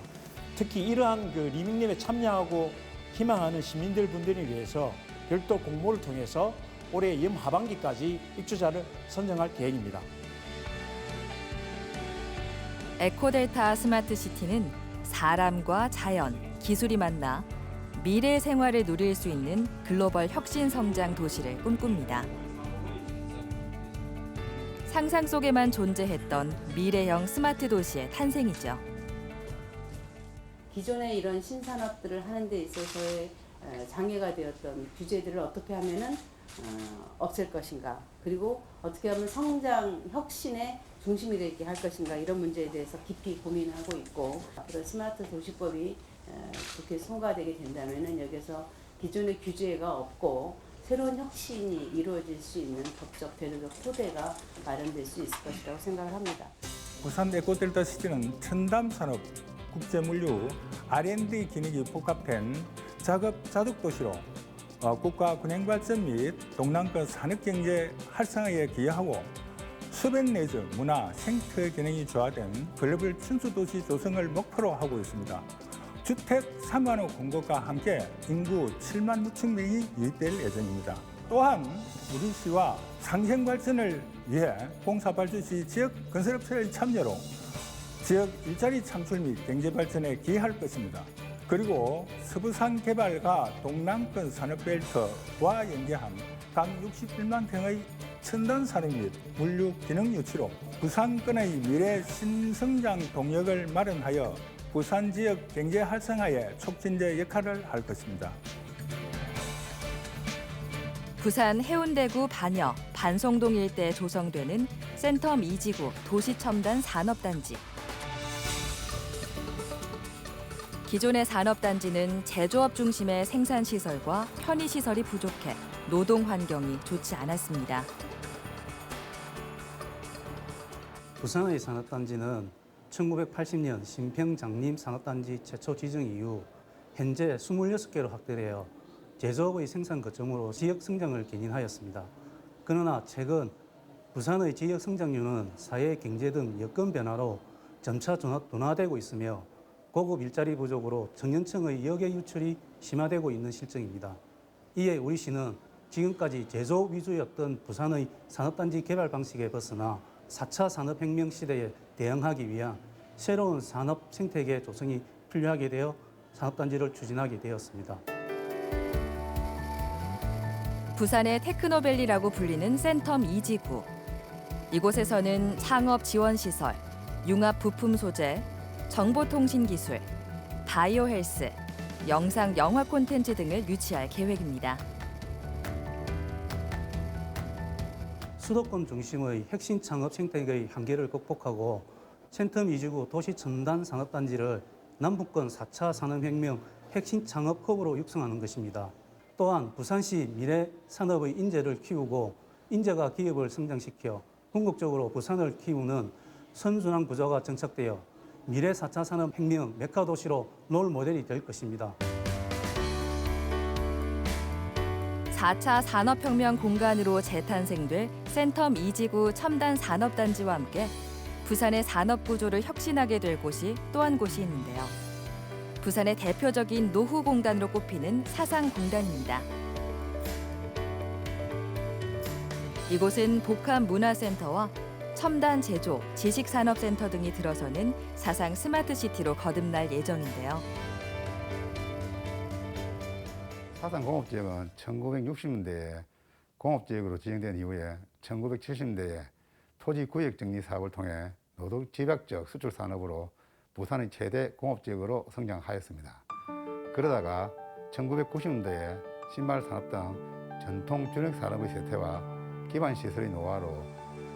특히 이러한 그 리빙랩에 참여하고 희망하는 시민들 분들을 위해서 별도 공모를 통해서 올해 하반기까지 입주자를 선정할 계획입니다. 에코델타 스마트 시티는 사람과 자연, 기술이 만나 미래 생활을 누릴 수 있는 글로벌 혁신 성장 도시를 꿈꿉니다. 상상 속에만 존재했던 미래형 스마트 도시의 탄생이죠. 기존의 이런 신산업들을 하는 데 있어서의 장애가 되었던 규제들을 어떻게 하면은 없앨 것인가, 그리고 어떻게 하면 성장, 혁신의 중심이 되게 할 것인가, 이런 문제에 대해서 깊이 고민하고 있고, 앞으로 스마트 도시법이 그렇게 통과되게 된다면은 여기서 기존의 규제가 없고 새로운 혁신이 이루어질 수 있는 법적, 제도적 토대가 마련될 수 있을 것이라고 생각을 합니다. 부산 에코델타 시티는 첨단 산업, 국제 물류, R&D 기능이 복합된 자급 도시로 국가 균형 발전 및 동남권 산업경제 활성화에 기여하고 수변 내지 문화, 생태 기능이 조화된 글로벌 친수도시 조성을 목표로 하고 있습니다. 주택 3만 호 공급과 함께 인구 7만 6천 명이 유입될 예정입니다. 또한 우리 시와 상생 발전을 위해 공사발주 시 지역 건설업체의 참여로 지역 일자리 창출 및 경제 발전에 기여할 것입니다. 그리고 서부산 개발과 동남권 산업벨트와 연계한 각 61만 평의 첨단 산업 및 물류 기능 유치로 부산권의 미래 신성장 동력을 마련하여 부산 지역 경제 활성화에 촉진제 역할을 할 것입니다. 부산 해운대구 반여, 반송동 일대에 조성되는 센텀 2지구 도시첨단 산업단지. 기존의 산업단지는 제조업 중심의 생산시설과 편의시설이 부족해 노동 환경이 좋지 않았습니다. 부산의 산업단지는 1980년 신평장림 산업단지 최초 지정 이후 현재 26개로 확대되어 제조업의 생산 거점으로 지역 성장을 견인하였습니다. 그러나 최근 부산의 지역 성장률은 사회 경제 등 여건 변화로 점차 둔화되고 있으며 고급 일자리 부족으로 청년층의 역외 유출이 심화되고 있는 실정입니다. 이에 우리 시는 지금까지 제조업 위주였던 부산의 산업단지 개발 방식에 벗어나 4차 산업혁명 시대에 대응하기 위한 새로운 산업 생태계 조성이 필요하게 되어 산업단지를 추진하게 되었습니다. 부산의 테크노밸리라고 불리는 센텀 2지구. 이곳에서는 창업 지원 시설, 융합 부품 소재, 정보통신기술, 바이오 헬스, 영상 영화 콘텐츠 등을 유치할 계획입니다. 수도권 중심의 혁신 창업 생태계의 한계를 극복하고 센텀 2지구 도시 첨단 산업단지를 남북권 4차 산업혁명 혁신 창업 허브로 육성하는 것입니다. 또한 부산시 미래 산업의 인재를 키우고 인재가 기업을 성장시켜 궁극적으로 부산을 키우는 선순환 구조가 정착되어 미래 4차 산업혁명 메카 도시로 롤 모델이 될 것입니다. 4차 산업혁명 공간으로 재탄생될 센텀 2지구 첨단 산업단지와 함께 부산의 산업 구조를 혁신하게 될 곳이 또 한 곳이 있는데요. 부산의 대표적인 노후공단으로 꼽히는 사상공단입니다. 이곳은 복합문화센터와 첨단 제조, 지식산업센터 등이 들어서는 사상 스마트시티로 거듭날 예정인데요. 사상공업지역은 1960년대에 공업지역으로 지정된 이후에 1970년대에 토지 구역 정리 사업을 통해 노동 집약적 수출 산업으로 부산의 최대 공업지역으로 성장하였습니다. 그러다가 1990년대에 신발 산업 등 전통 주력 산업의 쇠퇴와 기반 시설의 노화로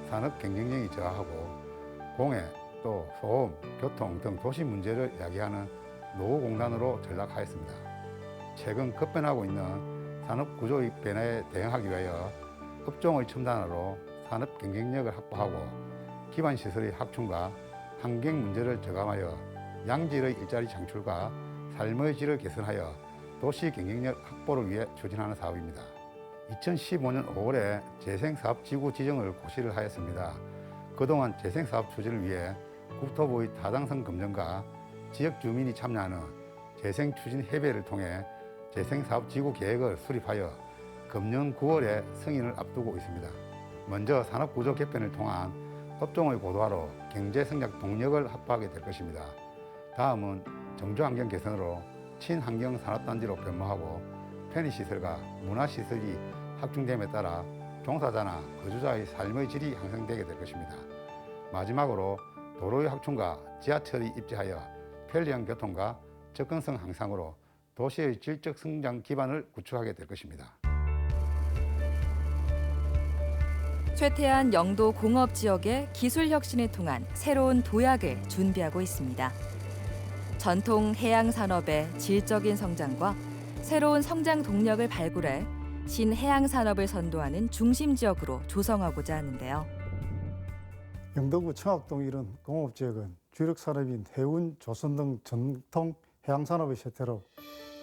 산업 경쟁력이 저하하고 공해, 또 소음, 교통 등 도시 문제를 야기하는 노후공단으로 전락하였습니다. 최근 급변하고 있는 산업 구조의 변화에 대응하기 위하여 업종의 첨단화로 산업 경쟁력을 확보하고 기반 시설의 확충과 환경 문제를 저감하여 양질의 일자리 창출과 삶의 질을 개선하여 도시 경쟁력 확보를 위해 추진하는 사업입니다. 2015년 5월에 재생사업지구 지정을 고시를 하였습니다. 그동안 재생사업 추진을 위해 국토부의 타당성 검증과 지역 주민이 참여하는 재생추진협의회를 통해 재생사업지구 계획을 수립하여 금년 9월에 승인을 앞두고 있습니다. 먼저 산업구조 개편을 통한 업종의 고도화로 경제성장 동력을 확보하게 될 것입니다. 다음은 정조환경 개선으로 친환경 산업단지로 변모하고 편의시설과 문화시설이 확충됨에 따라 종사자나 거주자의 삶의 질이 향상되게 될 것입니다. 마지막으로 도로의 확충과 지하철이 입지하여 편리한 교통과 접근성 향상으로 도시의 질적 성장 기반을 구축하게 될 것입니다. 쇠퇴한 영도 공업지역의 기술 혁신을 통한 새로운 도약을 준비하고 있습니다. 전통 해양 산업의 질적인 성장과 새로운 성장 동력을 발굴해 신해양 산업을 선도하는 중심 지역으로 조성하고자 하는데요. 영도구 청학동 이런 공업지역은 주력 산업인 해운, 조선 등 전통 해양 산업의 쇠퇴로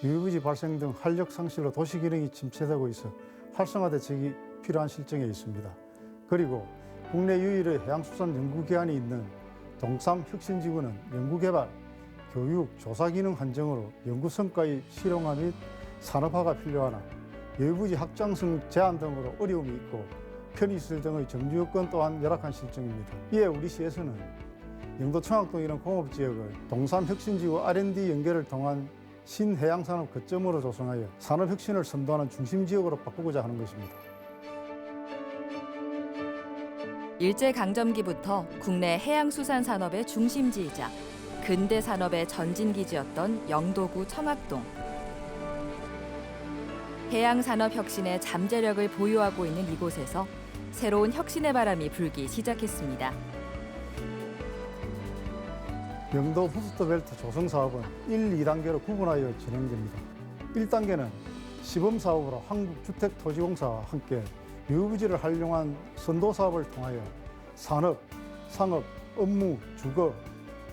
유해부지 발생 등 활력 상실로 도시 기능이 침체되고 있어 활성화 대책이 필요한 실정에 있습니다. 그리고 국내 유일의 해양수산 연구기관이 있는 동삼혁신지구는 연구개발, 교육, 조사 기능 한정으로 연구 성과의 실용화 및 산업화가 필요하나 유해부지 확장성 제한 등으로 어려움이 있고 편의시설 등의 정주 여건 또한 열악한 실정입니다. 이에 우리 시에서는 영도 청학동 이런 공업지역을 동삼혁신지구 R&D 연계를 통한 신해양산업 거점으로 조성하여 산업혁신을 선도하는 중심지역으로 바꾸고자 하는 것입니다. 일제강점기부터 국내 해양수산 산업의 중심지이자 근대 산업의 전진기지였던 영도구 청학동. 해양 산업 혁신의 잠재력을 보유하고 있는 이곳에서 새로운 혁신의 바람이 불기 시작했습니다. 영도 부스터벨트 조성 사업은 1, 2단계로 구분하여 진행됩니다. 1단계는 시범 사업으로 한국주택토지공사와 함께 유부지를 활용한 선도 사업을 통하여 산업, 상업, 업무, 주거,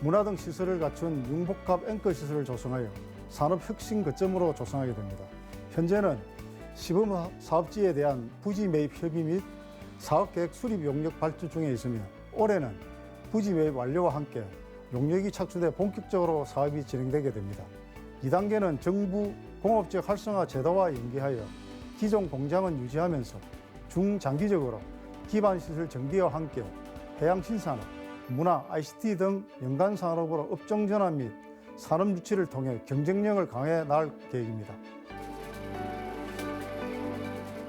문화 등 시설을 갖춘 융복합 앵커 시설을 조성하여 산업 혁신 거점으로 조성하게 됩니다. 현재는 시범 사업지에 대한 부지 매입 협의 및 사업계획 수립 용역 발주 중에 있으며 올해는 부지 매입 완료와 함께 용역이 착수돼 본격적으로 사업이 진행되게 됩니다. 2단계는 정부 공업지역 활성화 제도와 연계하여 기존 공장은 유지하면서 중장기적으로 기반시설 정비와 함께 해양 신산업, 문화, ICT 등 연관 산업으로 업종 전환 및 산업 유치를 통해 경쟁력을 강해 나갈 계획입니다.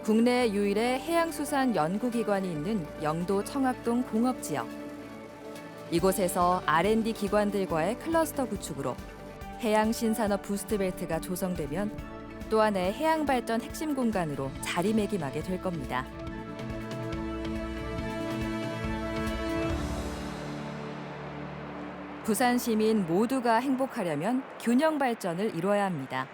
국내 유일의 해양수산 연구기관이 있는 영도 청학동 공업지역. 이곳에서 R&D 기관들과의 클러스터 구축으로 해양 신산업 부스트벨트가 조성되면 또 하나의 해양 발전 핵심 공간으로 자리매김하게 될 겁니다. 부산 시민 모두가 행복하려면 균형 발전을 이뤄야 합니다.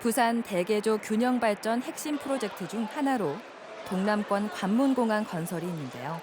부산 대개조 균형 발전 핵심 프로젝트 중 하나로 동남권 관문공항 건설이 있는데요.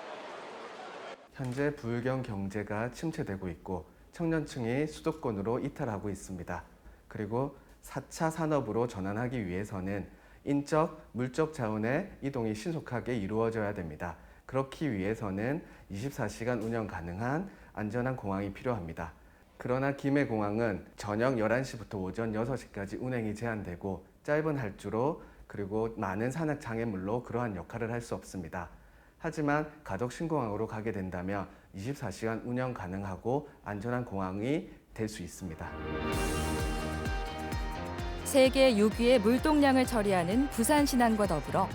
현재 부유경 경제가 침체되고 있고 청년층이 수도권으로 이탈하고 있습니다. 그리고 4차 산업으로 전환하기 위해서는 인적, 물적 자원의 이동이 신속하게 이루어져야 됩니다. 그렇기 위해서는 24시간 운영 가능한 안전한 공항이 필요합니다. 그러나 김해공항은 저녁 11시부터 오전 6시까지 운행이 제한되고 짧은 할주로 그리고 많은 산악 장애물로 그러한 역할을 할 수 없습니다. 하지만 가덕 신공항으로 가게 된다면 24시간 운영 가능하고 안전한 공항이 될 수 있습니다. 세계 6위의 물동량을 처리하는 부산신항과 더불어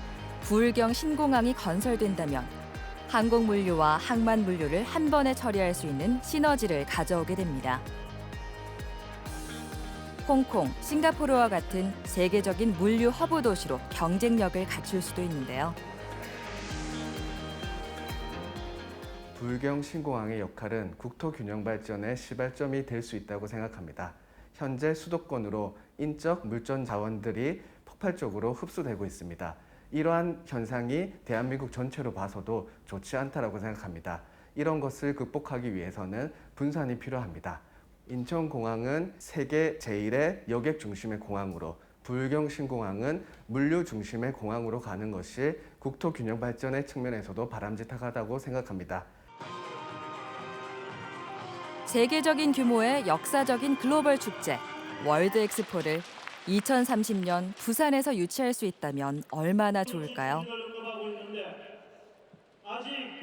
부울경 신공항이 건설된다면 항공물류와 항만물류를 한 번에 처리할 수 있는 시너지를 가져오게 됩니다. 홍콩, 싱가포르와 같은 세계적인 물류 허브 도시로 경쟁력을 갖출 수도 있는데요. 부울경 신공항의 역할은 국토 균형 발전의 시발점이 될 수 있다고 생각합니다. 현재 수도권으로 인적 물전 자원들이 폭발적으로 흡수되고 있습니다. 이러한 현상이 대한민국 전체로 봐서도 좋지 않다고 생각합니다. 이런 것을 극복하기 위해서는 분산이 필요합니다. 인천공항은 세계 제1의 여객 중심의 공항으로 부울경 신공항은 물류 중심의 공항으로 가는 것이 국토 균형 발전의 측면에서도 바람직하다고 생각합니다. 세계적인 규모의 역사적인 글로벌 축제 월드 엑스포를 2030년 부산에서 유치할 수 있다면 얼마나 좋을까요?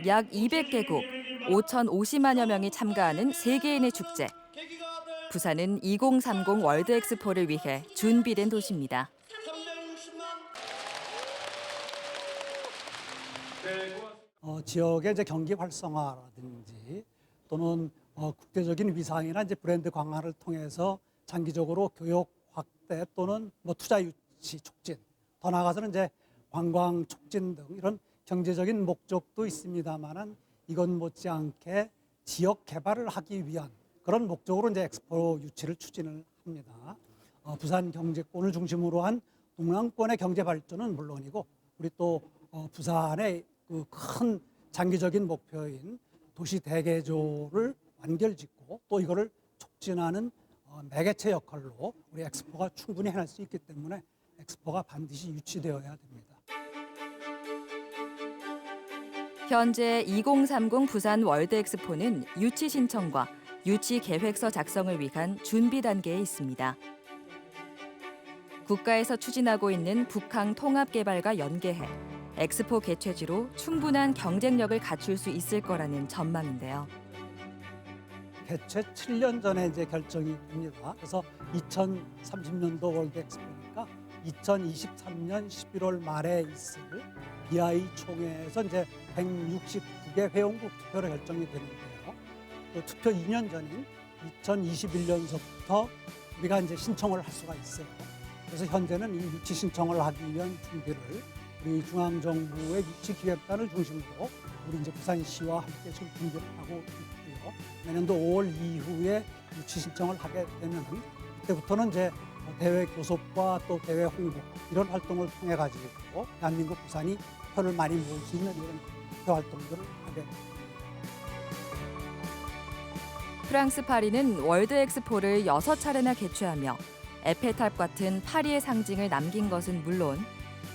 약 200개국 5,050만여 명이 참가하는 세계인의 축제. 부산은 2030 월드 엑스포를 위해 준비된 도시입니다. 지역의 이제 경기 활성화라든지 또는 국제적인 위상이나 이제 브랜드 강화를 통해서 장기적으로 교육 확대 또는 투자 유치 촉진, 더 나아가서는 이제 관광 촉진 등 이런 경제적인 목적도 있습니다만은 이건 못지않게 지역 개발을 하기 위한 그런 목적으로 이제 엑스포 유치를 추진을 합니다. 부산 경제권을 중심으로 한 동남권의 경제 발전은 물론이고 우리 또 부산의 그 큰 장기적인 목표인 도시 대개조를 완결짓고 또 이거를 촉진하는 매개체 역할로 우리 엑스포가 충분히 해낼 수 있기 때문에 엑스포가 반드시 유치되어야 됩니다. 현재 2030 부산 월드 엑스포는 유치 신청과 유치 계획서 작성을 위한 준비 단계에 있습니다. 국가에서 추진하고 있는 북항 통합개발과 연계해 엑스포 개최지로 충분한 경쟁력을 갖출 수 있을 거라는 전망인데요. 개최 7년 전에 이제 결정이 됩니다. 그래서 2030년도 월드 엑스포니까 2023년 11월 말에 있을 BI 총회에서 이제 169개 회원국 투표로 결정이 되는데요. 그 투표 2년 전인 2021년서부터 우리가 이제 신청을 할 수가 있어요. 그래서 현재는 이 유치 신청을 하기 위한 준비를 우리 중앙정부의 유치기획단을 중심으로 우리 이제 부산시와 함께 지금 준비를 하고 있고요. 내년도 5월 이후에 유치 신청을 하게 되면은 그때부터는 이제 대외 교섭과 또 대외 홍보 이런 활동을 통해 가지고 대한민국 부산이 표를 많이 모을 수 있는 이런 표 활동들을 하게 됩니다. 프랑스 파리는 월드 엑스포를 6차례나 개최하며 에펠탑 같은 파리의 상징을 남긴 것은 물론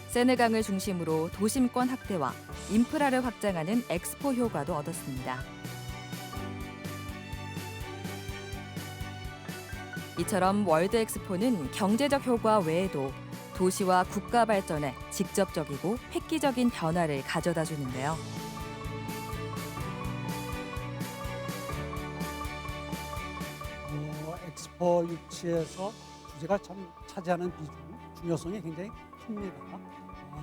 세느강을 중심으로 도심권 확대와 인프라를 확장하는 엑스포 효과도 얻었습니다. 이처럼 월드 엑스포는 경제적 효과 외에도 도시와 국가 발전에 직접적이고 획기적인 변화를 가져다 주는데요. 엑스포 유치에서 주제가 참 차지하는 비중, 중요성이 굉장히 큽니다.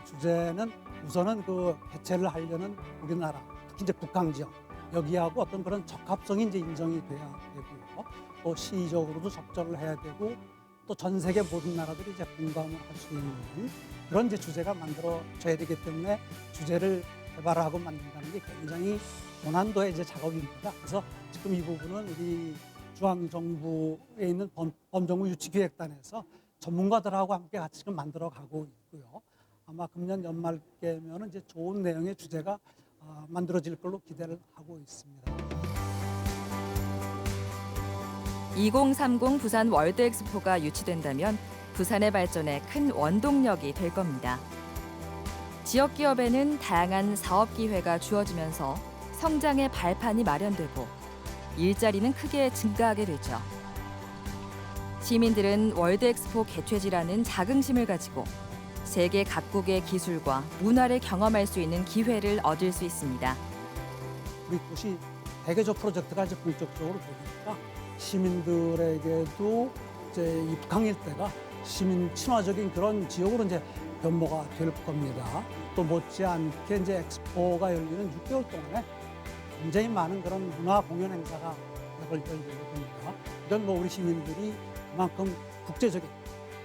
주제는 우선은 그 개최를 하려는 우리나라, 특히 이제 북한 지역 여기하고 어떤 그런 적합성이 이제 인정이 돼야 되고요. 또 시의적으로도 적절을 해야 되고 또 전 세계 모든 나라들이 이제 공감을 할 수 있는 그런 이제 주제가 만들어져야 되기 때문에 주제를 개발하고 만든다는 게 굉장히 고난도의 이제 작업입니다. 그래서 지금 이 부분은 우리 중앙정부에 있는 범정부 유치기획단에서 전문가들하고 함께 같이 지금 만들어가고 있고요. 아마 금년 연말께면은 이제 좋은 내용의 주제가 만들어질 걸로 기대를 하고 있습니다. 2030 부산 월드 엑스포가 유치된다면 부산의 발전에 큰 원동력이 될 겁니다. 지역 기업에는 다양한 사업 기회가 주어지면서 성장의 발판이 마련되고 일자리는 크게 증가하게 되죠. 시민들은 월드 엑스포 개최지라는 자긍심을 가지고 세계 각국의 기술과 문화를 경험할 수 있는 기회를 얻을 수 있습니다. 우리 도시 대개조 프로젝트가 이제 본격적으로 되니까 시민들에게도 이제 이 북한 일대가 시민 친화적인 그런 지역으로 이제 변모가 될 겁니다. 또 못지않게 이제 엑스포가 열리는 6개월 동안에 굉장히 많은 그런 문화 공연 행사가 열리게 됩니다. 이런 뭐 우리 시민들이 그만큼 국제적인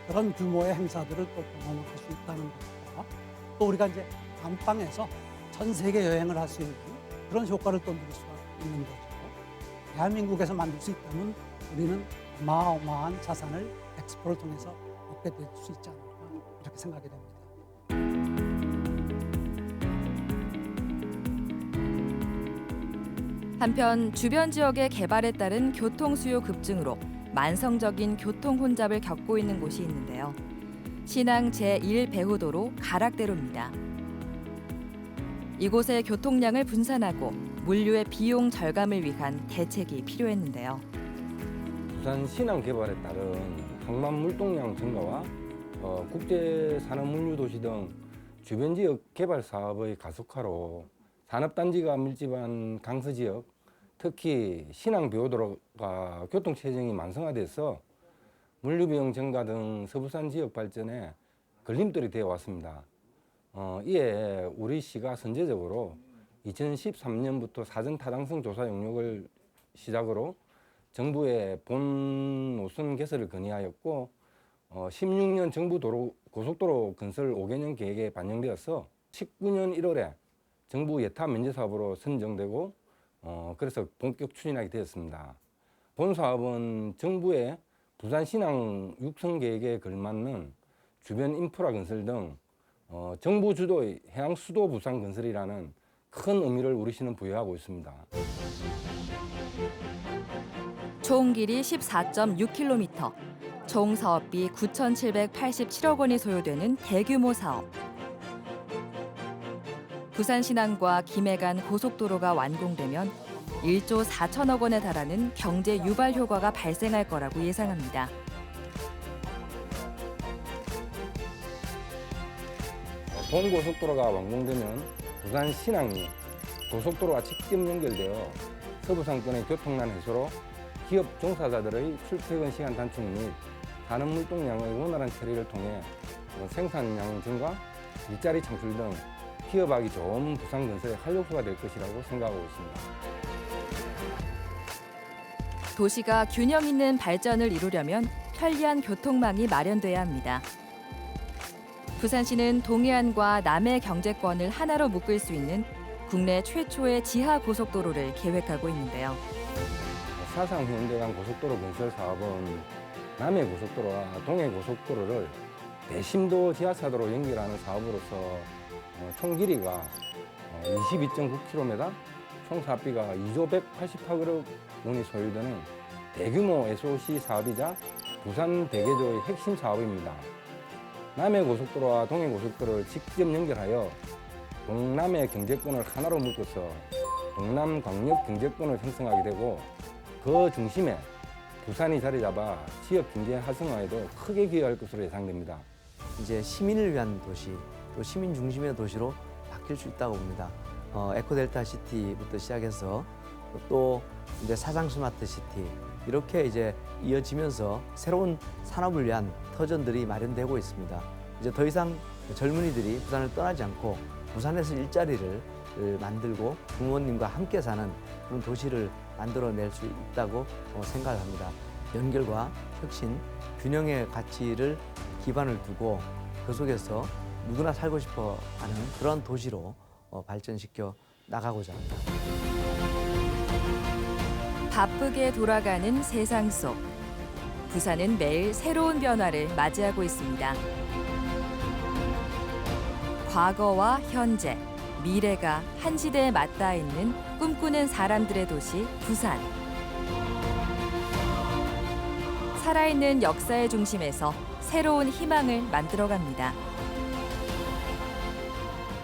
그런 규모의 행사들을 또 경험할 수 있다는 것과 또 우리가 이제 안방에서 전 세계 여행을 할 수 있는 그런 효과를 또 누릴 수가 있는 거죠. 대한민국에서 만들 수 있다면 우리는 어마어마한 자산을 엑스포를 통해서 얻게 될 수 있지 않을까 이렇게 생각이 됩니다. 한편 주변 지역의 개발에 따른 교통 수요 급증으로 만성적인 교통 혼잡을 겪고 있는 곳이 있는데요. 신항 제1배후도로 가락대로입니다. 이곳의 교통량을 분산하고 물류의 비용 절감을 위한 대책이 필요했는데요. 부산 신항 개발에 따른 항만 물동량 증가와 국제 산업 물류 도시 등 주변 지역 개발 사업의 가속화로 산업단지가 밀집한 강서 지역, 특히 신항 배후도로가 교통 체증이 만성화돼서 물류 비용 증가 등 서부산 지역 발전에 걸림돌이 되어 왔습니다. 이에 우리 시가 선제적으로 2013년부터 사전 타당성 조사 용역을 시작으로 정부의 본 노선 개설을 건의하였고 16년 정부 고속도로 건설 5개년 계획에 반영되어서 19년 1월에 정부 예타 면제 사업으로 선정되고 그래서 본격 추진하게 되었습니다. 본 사업은 정부의 부산 신항 육성 계획에 걸맞는 주변 인프라 건설 등 정부 주도의 해양 수도 부산 건설이라는 큰 의미를 우리 시는 부여하고 있습니다. 총 길이 14.6km, 총 사업비 9,787억 원이 소요되는 대규모 사업. 부산 신항과 김해 간 고속도로가 완공되면 1조 4천억 원에 달하는 경제 유발 효과가 발생할 거라고 예상합니다. 본 고속도로가 완공되면 부산 신항이 고속도로와 직접 연결되어 서부상권의 교통난 해소로 기업 종사자들의 출퇴근 시간 단축 및 산업 물동량의 원활한 처리를 통해 생산량 증가, 일자리 창출 등 기업하기 좋은 부산 건설의 활력소가 될 것이라고 생각하고 있습니다. 도시가 균형 있는 발전을 이루려면 편리한 교통망이 마련돼야 합니다. 부산시는 동해안과 남해 경제권을 하나로 묶을 수 있는 국내 최초의 지하 고속도로를 계획하고 있는데요. 사상 현대간 고속도로 건설 사업은 남해 고속도로와 동해 고속도로를 대심도 지하차도로 연결하는 사업으로서 총 길이가 22.9km, 총 사업비가 2조 188억 원이 소요되는 대규모 SOC 사업이자 부산 대개조의 핵심 사업입니다. 남해 고속도로와 동해 고속도로를 직접 연결하여 동남해 경제권을 하나로 묶어서 동남 광역 경제권을 형성하게 되고 그 중심에 부산이 자리 잡아 지역 경제 활성화에도 크게 기여할 것으로 예상됩니다. 이제 시민을 위한 도시, 또 시민 중심의 도시로 바뀔 수 있다고 봅니다. 에코델타 시티부터 시작해서 또 이제 사상 스마트 시티 이렇게 이제 이어지면서 새로운 산업을 위한 터전들이 마련되고 있습니다. 이제 더 이상 젊은이들이 부산을 떠나지 않고 부산에서 일자리를 만들고 부모님과 함께 사는 그런 도시를 만들어낼 수 있다고 생각을 합니다. 연결과 혁신, 균형의 가치를 기반을 두고 그 속에서 누구나 살고 싶어 하는 그런 도시로 발전시켜 나가고자 합니다. 바쁘게 돌아가는 세상 속 부산은 매일 새로운 변화를 맞이하고 있습니다. 과거와 현재, 미래가 한 시대에 맞닿아 있는 꿈꾸는 사람들의 도시 부산. 살아있는 역사의 중심에서 새로운 희망을 만들어갑니다.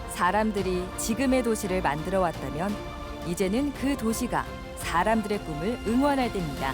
사람들이 지금의 도시를 만들어 왔다면 이제는 그 도시가 사람들의 꿈을 응원할 때입니다.